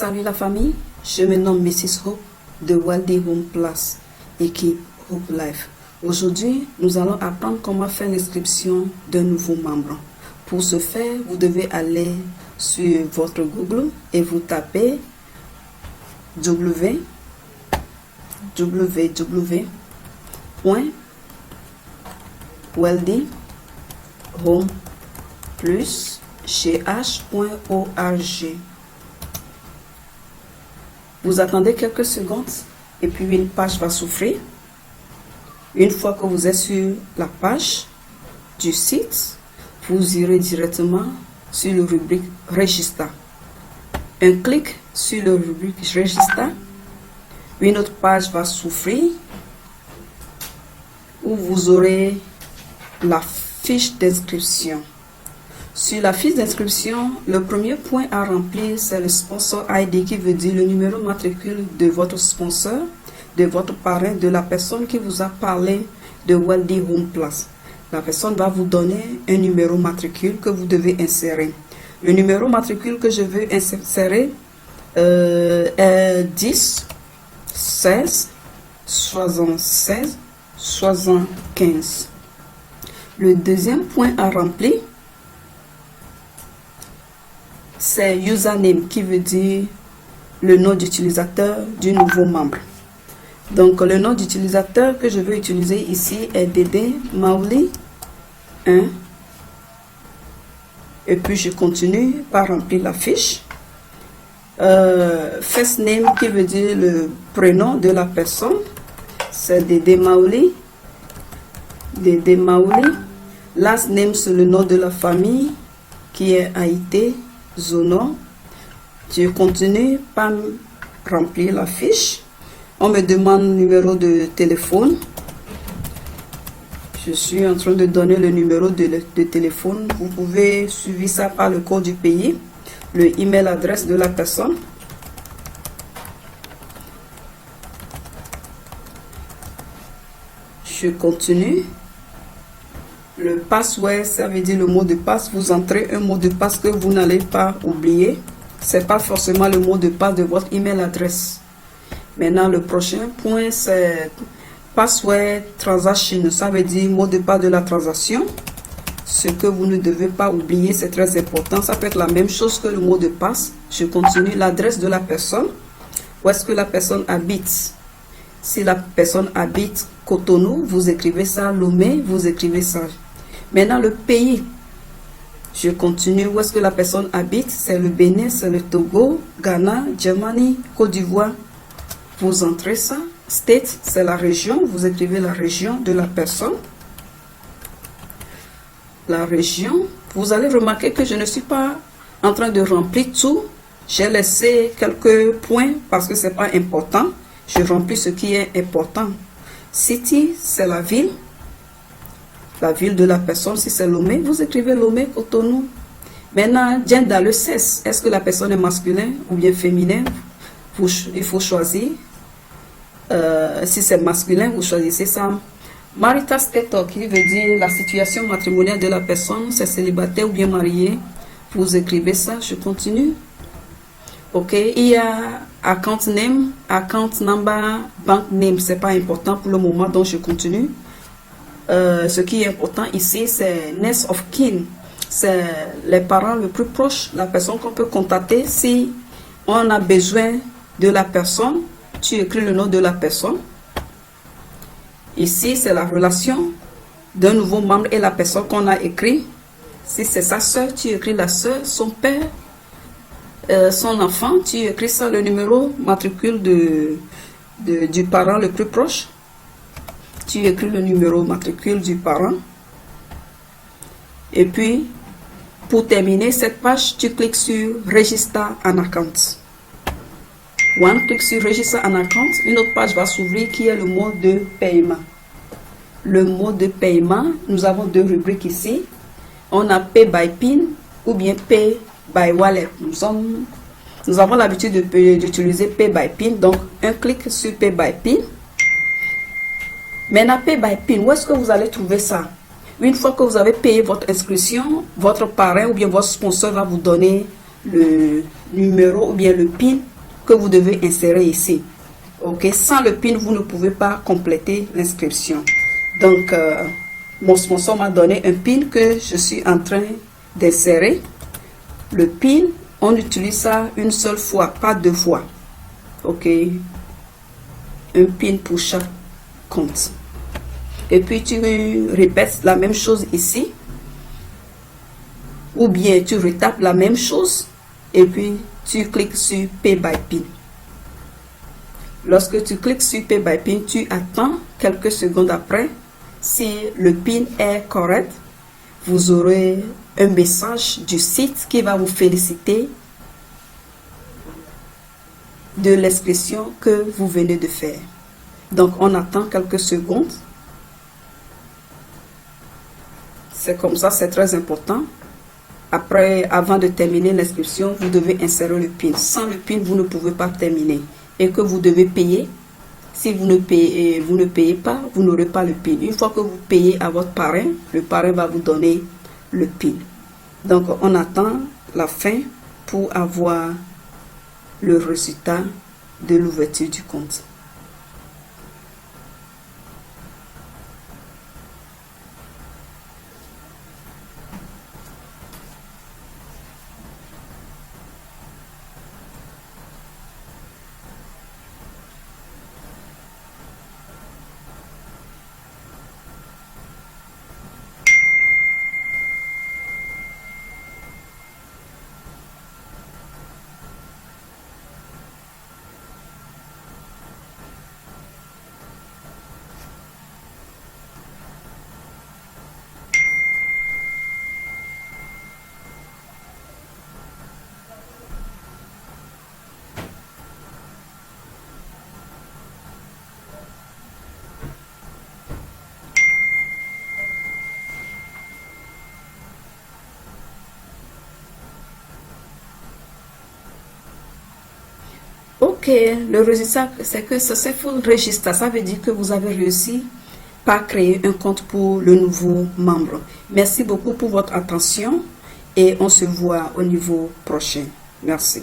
Salut la famille, je me nomme Mrs. Hope de Wealthy Home Plus, équipe Hope Life. Aujourd'hui, nous allons apprendre comment faire l'inscription d'un nouveau membre. Pour ce faire, vous devez aller sur votre Google et vous tapez www.wealthyhomeplus.org. Vous attendez quelques secondes et puis une page va s'ouvrir. Une fois que vous êtes sur la page du site, vous irez directement sur le rubrique Register. Un clic sur le rubrique Register, une autre page va s'ouvrir où vous aurez la fiche d'inscription. Sur la fiche d'inscription, le premier point à remplir, c'est le sponsor ID qui veut dire le numéro matricule de votre sponsor, de votre parrain, de la personne qui vous a parlé de Wealthy Home Plus. La personne va vous donner un numéro matricule que vous devez insérer. Le numéro matricule que je veux insérer est 10 16 76 75. Le deuxième point à remplir, c'est username qui veut dire le nom d'utilisateur du nouveau membre. Donc le nom d'utilisateur que je veux utiliser ici est Dédé Maouli 1. Et puis je continue par remplir la fiche. First name qui veut dire le prénom de la personne, c'est Dédé Maouli. Dédé Maouli. Last name, c'est le nom de la famille qui est Haïté Zono. Je continue par remplir la fiche. On me demande le numéro de téléphone. Je suis en train de donner le numéro de téléphone. Vous pouvez suivre ça par le code du pays, le email adresse de la personne. Je continue. Le password, ça veut dire le mot de passe. Vous entrez un mot de passe que vous n'allez pas oublier. Ce n'est pas forcément le mot de passe de votre email adresse. Maintenant, le prochain point, c'est password transaction. Ça veut dire mot de passe de la transaction. Ce que vous ne devez pas oublier, c'est très important. Ça peut être la même chose que le mot de passe. Je continue. L'adresse de la personne. Où est-ce que la personne habite? Si la personne habite Cotonou, vous écrivez ça. Lomé, vous écrivez ça. Maintenant, le pays. Je continue. Où est-ce que la personne habite? C'est le Bénin, c'est le Togo, Ghana, Germany, Côte d'Ivoire. Vous entrez ça. State, c'est la région. Vous écrivez la région de la personne. La région. Vous allez remarquer que je ne suis pas en train de remplir tout. J'ai laissé quelques points parce que ce n'est pas important. Je remplis ce qui est important. City, c'est la ville. La ville de la personne. Si c'est Lomé, vous écrivez Lomé, Cotonou. Maintenant, gender, le sexe. Est-ce que la personne est masculin ou bien féminin? Il faut choisir. Si c'est masculin, vous choisissez ça. Marital status, qui veut dire la situation matrimoniale de la personne. C'est célibataire ou bien marié. Vous écrivez ça. Je continue. Ok. Il y a account name, account number, bank name. C'est pas important pour le moment, donc je continue. Ce qui est important ici, c'est next of kin. C'est les parents les plus proches, la personne qu'on peut contacter. Si on a besoin de la personne, tu écris le nom de la personne. Ici, c'est la relation d'un nouveau membre et la personne qu'on a écrit. Si c'est sa soeur, tu écris la soeur, son père, son enfant, tu écris ça, le numéro matricule du parent le plus proche. Tu écris le numéro matricule du parent. Et puis, pour terminer cette page, tu cliques sur Register an account. On clique sur Register an account. Une autre page va s'ouvrir qui est le mode de paiement. Le mode de paiement, nous avons deux rubriques ici. On a Pay by PIN ou bien Pay by Wallet. Nous avons l'habitude d'utiliser Pay by PIN. Donc, un clic sur Pay by PIN. Maintenant, Pay by PIN, où est-ce que vous allez trouver ça? Une fois que vous avez payé votre inscription, votre parrain ou bien votre sponsor va vous donner le numéro ou bien le PIN que vous devez insérer ici. Ok, sans le PIN, vous ne pouvez pas compléter l'inscription. Donc, mon sponsor m'a donné un PIN que je suis en train d'insérer. Le PIN, on utilise ça une seule fois, pas deux fois. Ok, un PIN pour chaque compte. Et puis, tu répètes la même chose ici. Ou bien, tu retapes la même chose. Et puis, tu cliques sur Pay by PIN. Lorsque tu cliques sur Pay by PIN, tu attends quelques secondes après. Si le PIN est correct, vous aurez un message du site qui va vous féliciter de l'expression que vous venez de faire. Donc, on attend quelques secondes. C'est comme ça, c'est très important. Après, avant de terminer l'inscription, vous devez insérer le PIN. Sans le PIN, vous ne pouvez pas terminer. Et que vous devez payer. Si vous ne payez pas, vous n'aurez pas le PIN. Une fois que vous payez à votre parrain, le parrain va vous donner le PIN. Donc, on attend la fin pour avoir le résultat de l'ouverture du compte. Ok, le résultat, c'est que c'est full register. Ça veut dire que vous avez réussi à créer un compte pour le nouveau membre. Merci beaucoup pour votre attention et on se voit au niveau prochain. Merci.